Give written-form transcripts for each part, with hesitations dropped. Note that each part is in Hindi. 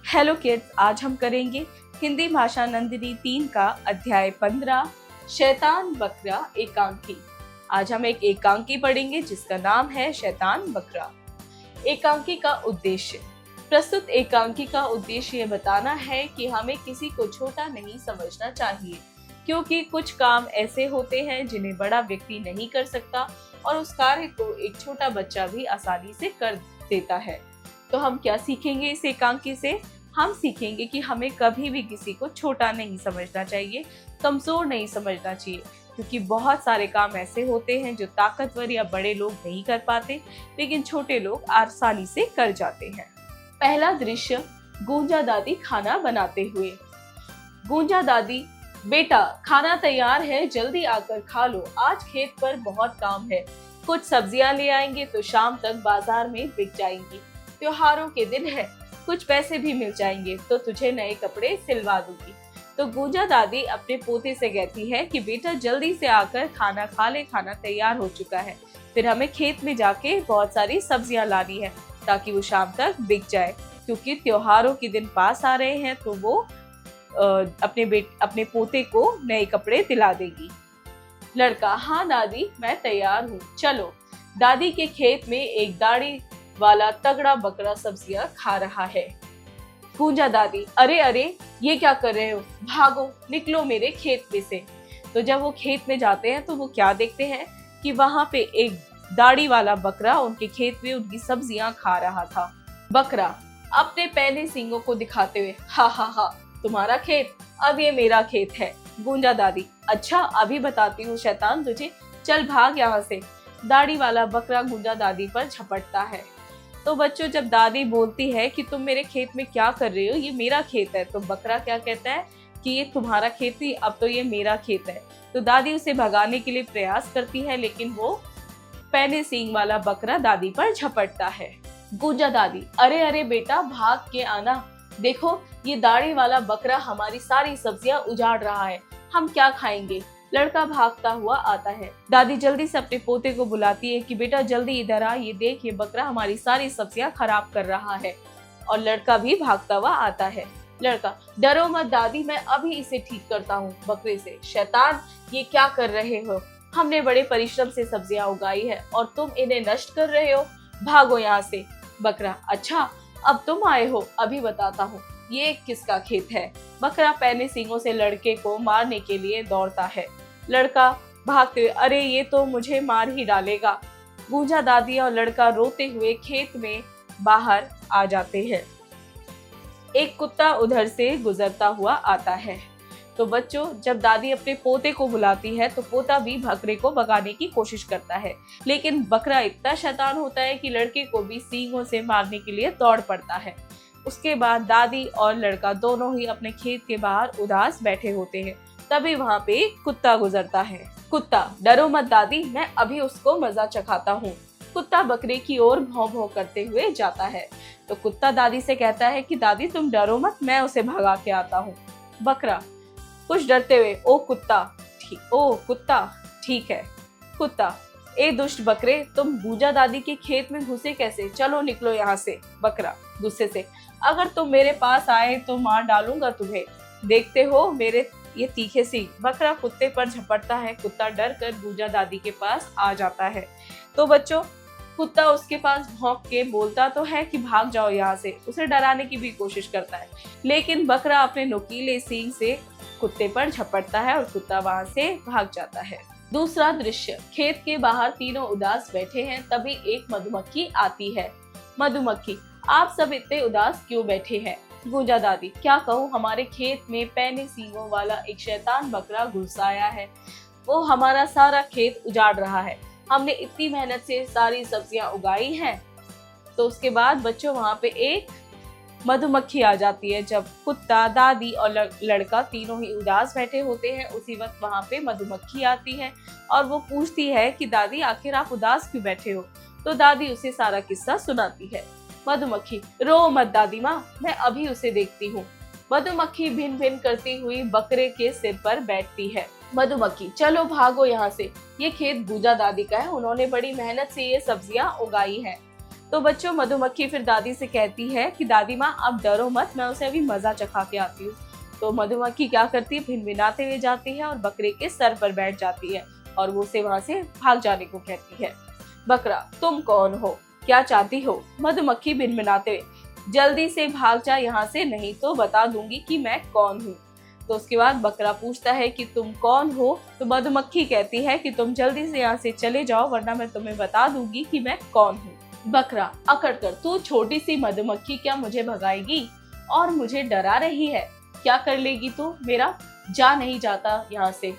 हेलो किड्स, आज हम करेंगे हिंदी भाषा नंदिनी 3 का अध्याय 15 शैतान बकरा एकांकी। आज हम एक एकांकी पढ़ेंगे जिसका नाम है शैतान बकरा। एकांकी का उद्देश्य। प्रस्तुत एकांकी का उद्देश्य ये बताना है कि हमें किसी को छोटा नहीं समझना चाहिए, क्योंकि कुछ काम ऐसे होते हैं जिन्हें बड़ा व्यक्ति नहीं कर सकता और उस कार्य को एक छोटा बच्चा भी आसानी से कर देता है। तो हम क्या सीखेंगे इस एकांकी से? हम सीखेंगे कि हमें कभी भी किसी को छोटा नहीं समझना चाहिए, कमजोर नहीं समझना चाहिए, क्योंकि बहुत सारे काम ऐसे होते हैं जो ताकतवर या बड़े लोग नहीं कर पाते, लेकिन छोटे लोग आसानी से कर जाते हैं। पहला दृश्य, गूंजा दादी खाना बनाते हुए। गूंजा दादी, बेटा खाना तैयार है, जल्दी आकर खा लो, आज खेत पर बहुत काम है, कुछ सब्जियां ले आएंगे तो शाम तक बाजार में बिक जाएंगी, त्योहारों के दिन है, कुछ पैसे भी मिल जाएंगे तो तुझे नए कपड़े सिलवा दूंगी। तो गूंजा दादी अपने पोते से कहती है कि बेटा जल्दी से आकर खाना खा ले, खाना तैयार हो चुका है, फिर हमें खेत में जाके बहुत सारी सब्जियां लानी है ताकि वो शाम तक बिक जाए, क्योंकि त्योहारों के दिन पास आ रहे हैं तो वो अपने पोते को नए कपड़े दिला देगी। लड़का, हाँ दादी मैं तैयार हूँ, चलो। दादी के खेत में एक दाढ़ी वाला तगड़ा बकरा सब्जियां खा रहा है। गूंजा दादी, अरे अरे ये क्या कर रहे हो, भागो निकलो मेरे खेत में से। तो जब वो खेत में जाते हैं तो वो क्या देखते हैं कि वहां पे एक दाढ़ी वाला बकरा उनके खेत में उनकी सब्जियां खा रहा था। बकरा अपने पहले सींगों को दिखाते हुए, हा हा हा, तुम्हारा खेत, अब ये मेरा खेत है। गूंजा दादी, अच्छा अभी बताती हूँ शैतान तुझे, चल भाग यहाँ से। दाढ़ी वाला बकरा गूंजा दादी पर झपटता है। तो बच्चों, जब दादी बोलती है कि तुम मेरे खेत में क्या कर रहे हो, ये मेरा खेत है, तो बकरा क्या कहता है कि ये तुम्हारा खेत नहीं, अब तो ये मेरा खेत है। तो दादी उसे भगाने के लिए प्रयास करती है, लेकिन वो पैने सींग वाला बकरा दादी पर झपटता है। गूंजा दादी, अरे अरे बेटा भाग के आना, देखो ये दाढ़ी वाला बकरा हमारी सारी सब्जियां उजाड़ रहा है, हम क्या खाएंगे। लड़का भागता हुआ आता है। दादी जल्दी से अपने पोते को बुलाती है कि बेटा जल्दी इधर आ, ये देख ये बकरा हमारी सारी सब्जियां खराब कर रहा है। और लड़का भी भागता हुआ आता है। लड़का, डरो मत दादी, मैं अभी इसे ठीक करता हूँ बकरे से। शैतान, ये क्या कर रहे हो, हमने बड़े परिश्रम से सब्जियां उगाई है और तुम इन्हें नष्ट कर रहे हो, भागो यहाँ से। बकरा, अच्छा अब तुम आए हो, अभी बताता हूँ ये किसका खेत है। बकरा पैने सींगों से लड़के को मारने के लिए दौड़ता है। लड़का भागते हुए, अरे ये तो मुझे मार ही डालेगा। गूंजा दादी और लड़का रोते हुए खेत में बाहर आ जाते हैं। एक कुत्ता उधर से गुजरता हुआ आता है। तो बच्चों, जब दादी अपने पोते को बुलाती है तो पोता भी बकरे को भगाने की कोशिश करता है, लेकिन बकरा इतना शैतान होता है कि लड़के को भी सींगों से मारने के लिए दौड़ पड़ता है। उसके बाद दादी और लड़का दोनों ही अपने खेत के बाहर उदास बैठे होते हैं। तभी वहाँ पे एक कुत्ता गुजरता है। कुत्ता, डरो मत दादी, मैं अभी उसको मजा चखाता हूँ। कुत्ता बकरे की ओर भौं भौं करते हुए जाता है। तो कुत्ता दादी से कहता है कि दादी तुम डरो मत, मैं उसे भगा के आता हूँ। बकरा कुछ डरते हुए, ओ कुत्ता ठीक है। कुत्ता, ए दुष्ट बकरे, तुम गूंजा दादी के खेत में घुसे कैसे, चलो निकलो यहाँ से। बकरा गुस्से से, अगर तुम मेरे पास आए तो मार डालूंगा तुम्हें, देखते हो मेरे ये तीखे सींग। बकरा कुत्ते पर झपटता है। कुत्ता डर कर गूंजा दादी के पास आ जाता है। तो बच्चों, कुत्ता उसके पास भौंक के बोलता तो है कि भाग जाओ यहाँ से, उसे डराने की भी कोशिश करता है, लेकिन बकरा अपने नुकीले सींग से कुत्ते पर झपटता है और कुत्ता वहां से भाग जाता है। दूसरा दृश्य, खेत के बाहर तीनों उदास बैठे हैं। तभी एक मधुमक्खी आती है। मधुमक्खी, आप सब इतने उदास क्यों बैठे हैं? गूंजा दादी, क्या कहूँ, हमारे खेत में पैने सींगों वाला एक शैतान बकरा घुस आया है, वो हमारा सारा खेत उजाड़ रहा है, हमने इतनी मेहनत से सारी सब्जियां उगाई हैं। तो उसके बाद बच्चों वहाँ पे एक मधुमक्खी आ जाती है। जब कुत्ता, दादी और लड़का तीनों ही उदास बैठे होते हैं, उसी वक्त वहाँ पे मधुमक्खी आती है और वो पूछती है कि दादी आखिर आप उदास क्यों बैठे हो? तो दादी उसे सारा किस्सा सुनाती है। मधुमक्खी, रो मत दादी माँ, मैं अभी उसे देखती हूँ। मधुमक्खी भिन भिन करती हुई बकरे के सिर पर बैठती है। मधुमक्खी, चलो भागो यहाँ से, ये खेत गूंजा दादी का है, उन्होंने बड़ी मेहनत से ये सब्जियां उगाई हैं। तो बच्चों मधुमक्खी फिर दादी से कहती है कि दादी माँ आप डरो मत, मैं उसे अभी मजा चखा के आती हूँ। तो मधुमक्खी क्या करती है, भिनभिनाते हुए जाती है और बकरे के सर पर बैठ जाती है और वो उसे वहां से भाग जाने को कहती है। बकरा, तुम कौन हो, क्या चाहती हो? मधुमक्खी भिनभिनाते हुए, जल्दी से भाग जा यहाँ से, नहीं तो बता दूंगी कि मैं कौन हूँ। तो उसके बाद बकरा पूछता है कि तुम कौन हो? तो मधुमक्खी कहती है कि तुम जल्दी से यहाँ से चले जाओ वरना मैं तुम्हें बता दूंगी कि मैं कौन हूँ। बकरा अकड़ कर, तू छोटी सी मधुमक्खी क्या मुझे भगाएगी और मुझे डरा रही है? क्या कर लेगी तू? मेरा जा नहीं जाता यहाँ से।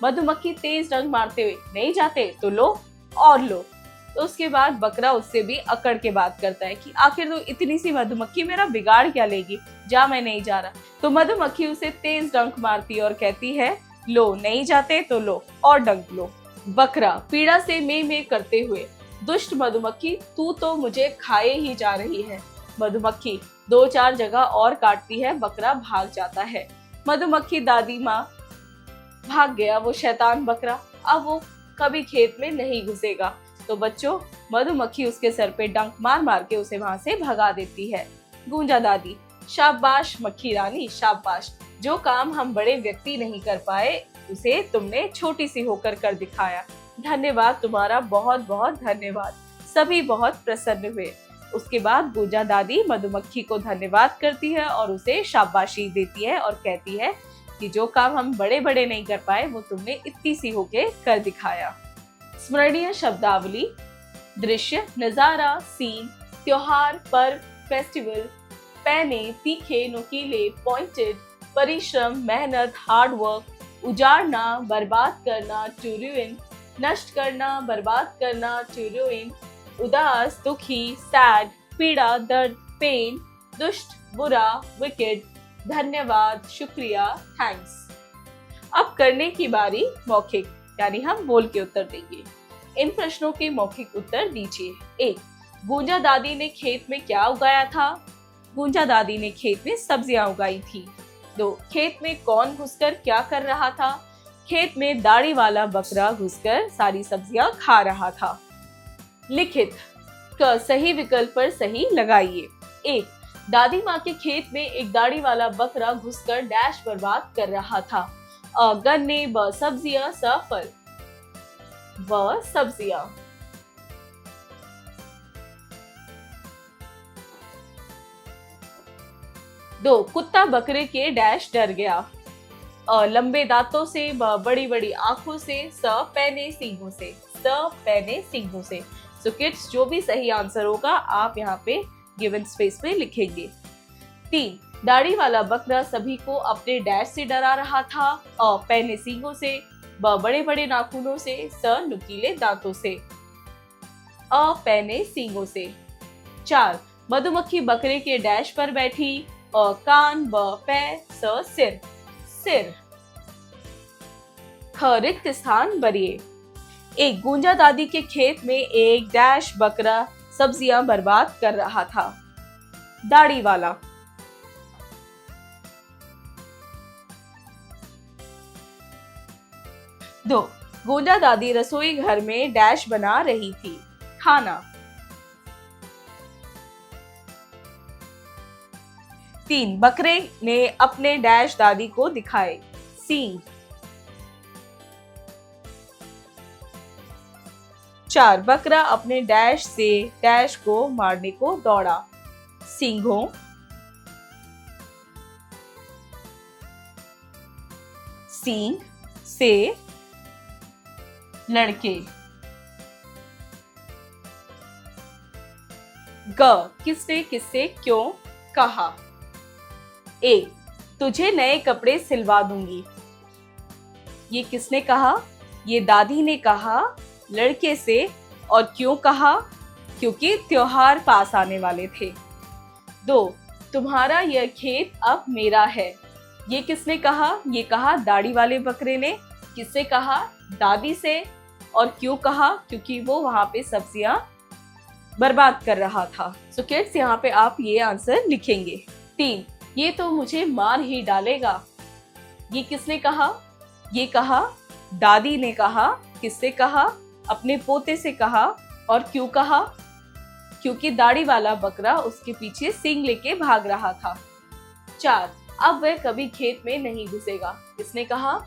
मधुमक्खी तेज डंक मारते हुए, नहीं जाते तो लो और लो। तो उसके बाद बकरा उससे भी अकड़ के बात करता है कि आखिर तू इतनी सी मधुमक्खी मेरा बिगाड़ क्या लेगी, जा, मैं नहीं जा रहा। तो मधुमक्खी उसे तेज डंक मारती है और कहती है, लो, नहीं जाते तो लो और डंक लो। बकरा पीड़ा से में में करते हुए, दुष्ट मधुमक्खी, तू तो मुझे खाए ही जा रही है। मधुमक्खी 2-4 जगह और काटती है, बकरा भाग जाता है। मधुमक्खी दादी माँ भाग गया वो शैतान बकरा, अब वो कभी खेत में नहीं घुसेगा। तो बच्चों मधुमक्खी उसके सर पे डंक मार मार के उसे वहां से भगा देती है। गूंजा दादी, शाबाश मक्खी रानी, शाबाश, जो काम हम बड़े व्यक्ति नहीं कर पाए उसे तुमने छोटी सी होकर कर दिखाया। धन्यवाद तुम्हारा, बहुत बहुत धन्यवाद। सभी बहुत प्रसन्न हुए। उसके बाद गूंजा दादी मधुमक्खी को धन्यवाद करती है और उसे शाबाशी देती है और कहती है कि जो काम हम बड़े बड़े नहीं कर पाए वो तुमने इतनी सी होके कर दिखाया। स्मरणीय शब्दावली: दृश्य, नजारा, सीन, त्योहार, पर्व, फेस्टिवल, पैने, तीखे, नुकीले, पॉइंटेड, परिश्रम, मेहनत, हार्ड वर्क, उजाड़ना, बर्बाद करना, टू ruin, नष्ट करना, बर्बाद करना, टू ruin, उदास, दुखी, सैड, पीड़ा, दर्द, पेन, दुष्ट, बुरा, विकेड, धन्यवाद, शुक्रिया, थैंक्स। अब करने की बारी मौखिक, यानी हम बोल के उत्तर देंगे। इन प्रश्नों के मौखिक उत्तर दीजिए। 1. गूंजा दादी ने खेत में क्या उगाया था? गूंजा दादी ने खेत में सब्जियां उगाई थी। 2. खेत में कौन घुसकर क्या कर रहा था? खेत में दाढ़ी वाला बकरा घुसकर सारी सब्जियां खा रहा था। लिखित क सही विकल्प पर सही लगाइए। 1. दादी माँ के खेत में एक दाढ़ी वाला बकरा घुसकर डैश बर्बाद कर रहा था। अ गन्ने, ब सब्जियां, स फल। व सब्जियां। 2. कुत्ता बकरे के डैश डर गया। अ लंबे दांतों से, ब बड़ी बड़ी आंखों से, स पैने सींगों से। स पैने सींगों से। सो किड्स, जो भी सही आंसर होगा आप यहाँ पे गिवन स्पेस में लिखेंगे। 3. दाढ़ी वाला बकरा सभी को अपने डैश से डरा रहा था। अ पैने सींगों से, ब बड़े बड़े नाखूनों से, स नुकीले दांतों से। अ पैने सींगों से। 4. मधुमक्खी बकरे के डैश पर बैठी। अ कान, ब पैर, स सिर। सिर। ख रिक्त स्थान भरिए। 1. गूंजा दादी के खेत में एक डैश बकरा सब्जियां बर्बाद कर रहा था। दाढ़ी वाला। 2. गूंजा दादी रसोई घर में डैश बना रही थी। खाना। 3. बकरे ने अपने डैश दादी को दिखाए। सींग। 4. बकरा अपने डैश से डैश को मारने को दौड़ा। सींगों। सींग से लड़के। ग किसने किससे क्यों कहा। ए. तुझे नए कपड़े सिलवा दूंगी। ये किसने कहा? ये दादी ने कहा लड़के से। और क्यों कहा? क्योंकि त्योहार पास आने वाले थे। 2. तुम्हारा यह खेत अब मेरा है। ये किसने कहा? ये कहा दाढ़ी वाले बकरे ने। किससे कहा? दादी से। और क्यों कहा? क्योंकि वो वहां पे सब्जियां बर्बाद कर रहा था। सो किड्स, यहाँ पे आप ये आंसर लिखेंगे। 3. ये तो मुझे मार ही डालेगा। ये किसने कहा? ये कहा दादी ने कहा। किससे कहा? अपने पोते से कहा। और क्यों कहा? क्योंकि दाढ़ी वाला बकरा उसके पीछे सींग लेके भाग रहा था। 4. अब वह कभी खेत में नहीं घुसेगा। किसने कहा?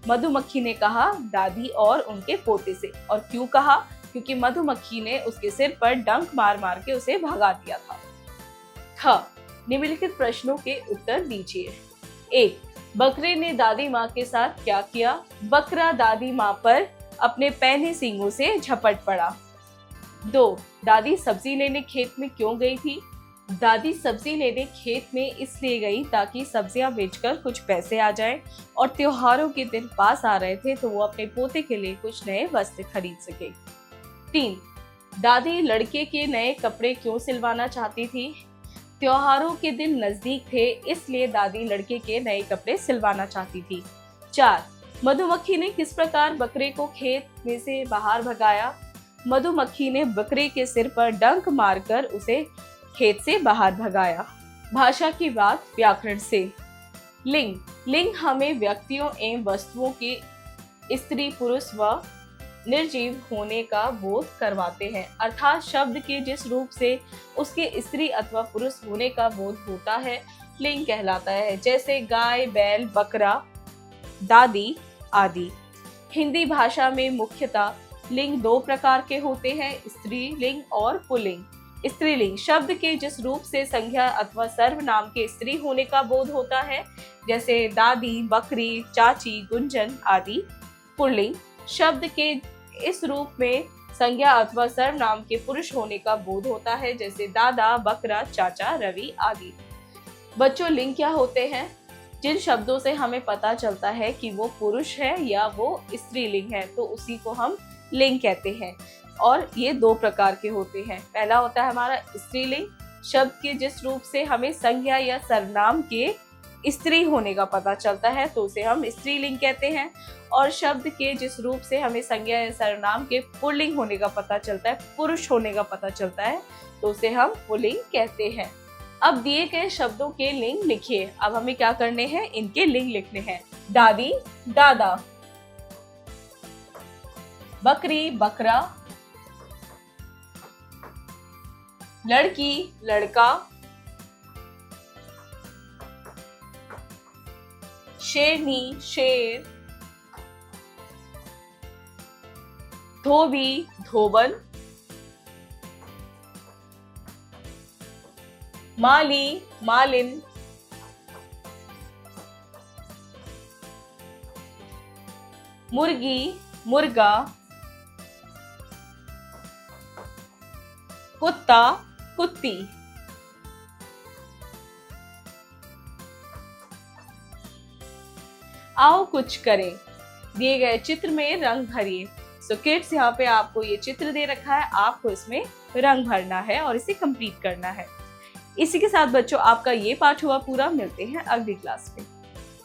मधुमक्खी ने कहा दादी और उनके पोते से। और क्यों कहा? क्योंकि मधुमक्खी ने उसके सिर पर डंक मार मार के उसे भगा दिया था। ख. निम्नलिखित प्रश्नों के उत्तर दीजिए। 1. बकरे ने दादी माँ के साथ क्या किया? बकरा दादी माँ पर अपने पैने सींगों से झपट पड़ा। 2. दादी सब्जी लेने खेत में क्यों गई थी? दादी सब्जी लेने खेत में इसलिए गई ताकि सब्जियां बेचकर कुछ पैसे आ जाएं और त्योहारों के दिन पास आ रहे थे तो वो अपने पोते के लिए कुछ नए वस्त्र खरीद सके। 3. दादी लड़के के नए कपड़े क्यों सिलवाना चाहती थी? त्योहारों के दिन नजदीक थे इसलिए दादी लड़के के नए कपड़े सिलवाना चाहती थी। 4. मधुमक्खी ने किस प्रकार बकरे को खेत में से बाहर भगाया? मधुमक्खी ने बकरे के सिर पर डंक मारकर उसे खेत से बाहर भगाया। भाषा की बात व्याकरण से। लिंग। लिंग हमें व्यक्तियों एवं वस्तुओं के स्त्री पुरुष व निर्जीव होने का बोध करवाते हैं, अर्थात शब्द के जिस रूप से उसके स्त्री अथवा पुरुष होने का बोध होता है लिंग कहलाता है, जैसे गाय, बैल, बकरा, दादी आदि। हिंदी भाषा में मुख्यतः लिंग 2 प्रकार के होते हैं, स्त्रीलिंग और पुल्लिंग। स्त्रीलिंग शब्द के जिस रूप से संज्ञा अथवा सर्वनाम के स्त्री होने का बोध होता है, जैसे दादी, बकरी, चाची, गुंजन आदि। पुल्लिंग शब्द के इस रूप में संज्ञा अथवा सर्वनाम के पुरुष होने का बोध होता है, जैसे दादा, बकरा, चाचा, रवि आदि। बच्चों, लिंग क्या होते हैं? जिन शब्दों से हमें पता चलता है कि वो पुरुष है या वो स्त्रीलिंग है तो उसी को हम लिंग कहते हैं। और ये 2 प्रकार के होते हैं। पहला होता है हमारा स्त्रीलिंग, शब्द के जिस रूप से हमें संज्ञा या सर्वनाम के स्त्री होने का पता चलता है तो उसे हम स्त्रीलिंग कहते हैं। और शब्द के जिस रूप से हमें संज्ञा या सर्वनाम के पुल्लिंग होने का पता चलता है, पुरुष होने का पता चलता है तो उसे हम पुल्लिंग कहते हैं। अब दिए गए शब्दों के लिंग लिखिए। अब हमें क्या करने हैं? इनके लिंग लिखने हैं। दादी, दादा। बकरी, बकरा। लड़की, लड़का। शेरनी, शेर। धोबी, धोबन। माली, मालिन। मुर्गी, मुर्गा। कुत्ता, कुत्ती। आओ कुछ करें। दिए गए चित्र में रंग भरिए। सो किड्स, यहाँ पे आपको ये चित्र दे रखा है, आपको इसमें रंग भरना है और इसे कंप्लीट करना है। इसी के साथ बच्चों आपका ये पाठ हुआ पूरा। मिलते हैं अगली क्लास में।